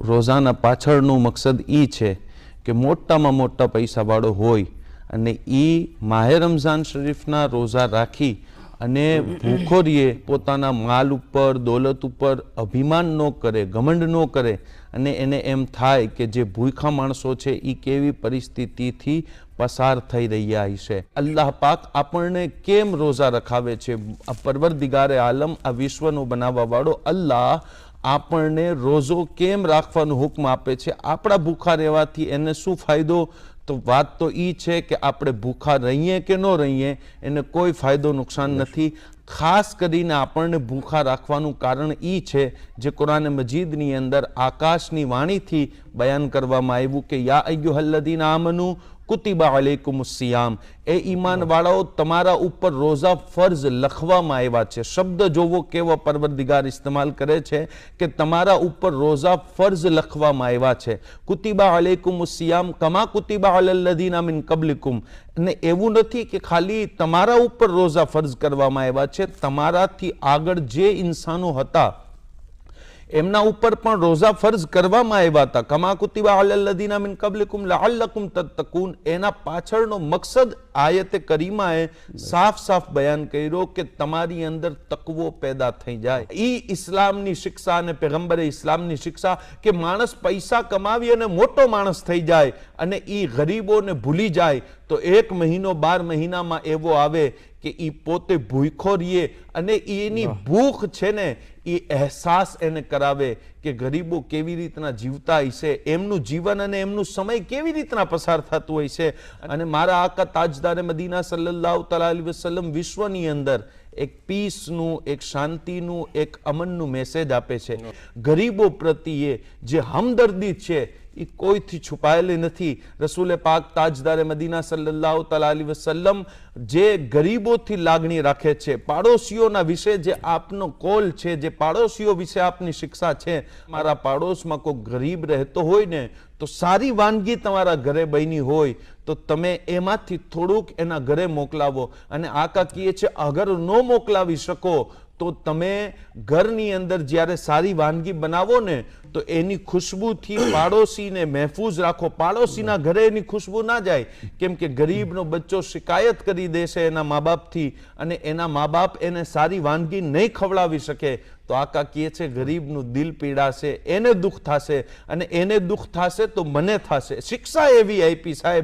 રોઝાના પાછળનું મકસદ એ છે કે મોટામાં મોટા પૈસાવાળો હોય અને એ માહે રમઝાન શરીફના રોઝા રાખી અને ભૂખો રહીએ, પોતાના માલ ઉપર દોલત ઉપર અભિમાન ન કરે, ઘમંડ ન કરે અને એને એમ થાય કે જે ભૂખા માણસો છે એ કેવી પરિસ્થિતિથી પસાર થઈ રહ્યા હશે. અલ્લાહ પાક આપણને કેમ રોઝા રખાવે છે? પરવરદિગારે આલમ, આ વિશ્વનું બનાવવાવાળો અલ્લાહ આપણને રોઝો કેમ રાખવાનો હુકમ આપે છે? આપણા ભૂખા રહેવાથી એને શું ફાયદો? તો વાત તો એ છે કે આપણે ભૂખા રહીએ કે ન રહીએ એને કોઈ ફાયદો નુકસાન નથી. ખાસ કરીને આપણને ભૂખા રાખવાનું કારણ એ છે જે કુરાન મજીદની અંદર આકાશની વાણીથી બયાન કરવામાં આવ્યું કે યા અય્યુહલ્લદીના આમનુ કુતિબા અલૈકુમુસ સિયામ, એ ઈમાનવાળાઓ તમારા ઉપર રોઝા ફર્જ લખવામાં આવ્યા છે. શબ્દ જોવો કેવો પરવરદિગાર ઇસ્તેમાલ કરે છે કે તમારા ઉપર રોઝા ફર્જ લખવામાં આવ્યા છે. કુતિબા અલૈકુમુસ સિયામ કમા કુતિબા અલલ્લદીના મિન કબલિકુમ. અને એવું નથી કે ખાલી તમારા ઉપર રોઝા ફર્જ કરવામાં આવ્યા છે, તમારાથી આગળ જે ઇન્સાનો હતા એમના ઉપર પણ રોઝા ફર્જ કરવામાં આવ્યા હતા. કમા કુતિબા અલલ્લદીના મિન કબલિકુમ લઅલ્લકુમ તત્તકૂન. એના પાછળનો મકસદ આયતે કરીમાએ સાફ સાફ બયાન કર્યો કે તમારી અંદર તકવો પેદા થઈ જાય. ઈ ઇસ્લામની શિક્ષા અને પેગમ્બરે ઇસ્લામની શિક્ષા કે માણસ પૈસા કમાવી અને મોટો માણસ થઈ જાય અને ઈ ગરીબોને ભૂલી જાય તો 1 મહિનો 12 મહિનામાં એવો આવે કે ઈ પોતે ભૂખો રહીએ અને એની ભૂખ છે ને એ અહેસાસ એને કરાવે કે ગરીબો કેવી રીતના જીવતા હશે, એમનું જીવન અને એમનું સમય કેવી રીતના પસાર થતું હોય છે. અને મારા આકા તાજદારે મદીના સલ્લલ્લાહુ તઆલા અલૈહિ વસલ્લમ વિશ્વની અંદર એક પીસનું, એક શાંતિનું, એક અમનનું મેસેજ આપે છે. ગરીબો પ્રત્યે જે હમદર્દી છે એ કોઈથી છુપાયેલી નથી. રસૂલે પાક તાજદારે મદીના સલ્લલ્લાહુ તઆલા અલૈહિ વસલ્લમ જે ગરીબોથી લાગણી રાખે છે, પાડોશીઓના વિશે જે આપનો કોલ છે, જે પાડોશીઓ વિશે આપની શિક્ષા છે, મારા પાડોશમાં કોઈ ગરીબ રહેતો હોય ને તો સારી વાનગી તમારા ઘરે બની હોય તો તમે એમાંથી થોડુંક એના ઘરે મોકલાવો. અને આકા કહે છે અગર ન મોકલાવી શકો તો તમે ઘરની અંદર જ્યારે સારી વાનગી બનાવો ને તો એની ખુશ્બુથી પાડોશીને મહેફૂઝ રાખો. પાડોશીના ઘરે એની ખુશ્બુ ના જાય, કેમ કે ગરીબનો બચ્ચો શિકાયત કરી દેશે એના મા બાપથી અને એના મા બાપ એને સારી વાનગી નહીં ખવડાવી શકે તો આકા કહે છે ગરીબનું દિલ પીડાશે, એને દુઃખ થશે અને એને દુઃખ થશે તો મને થશે. શિક્ષા એવી આપી સાહેબ.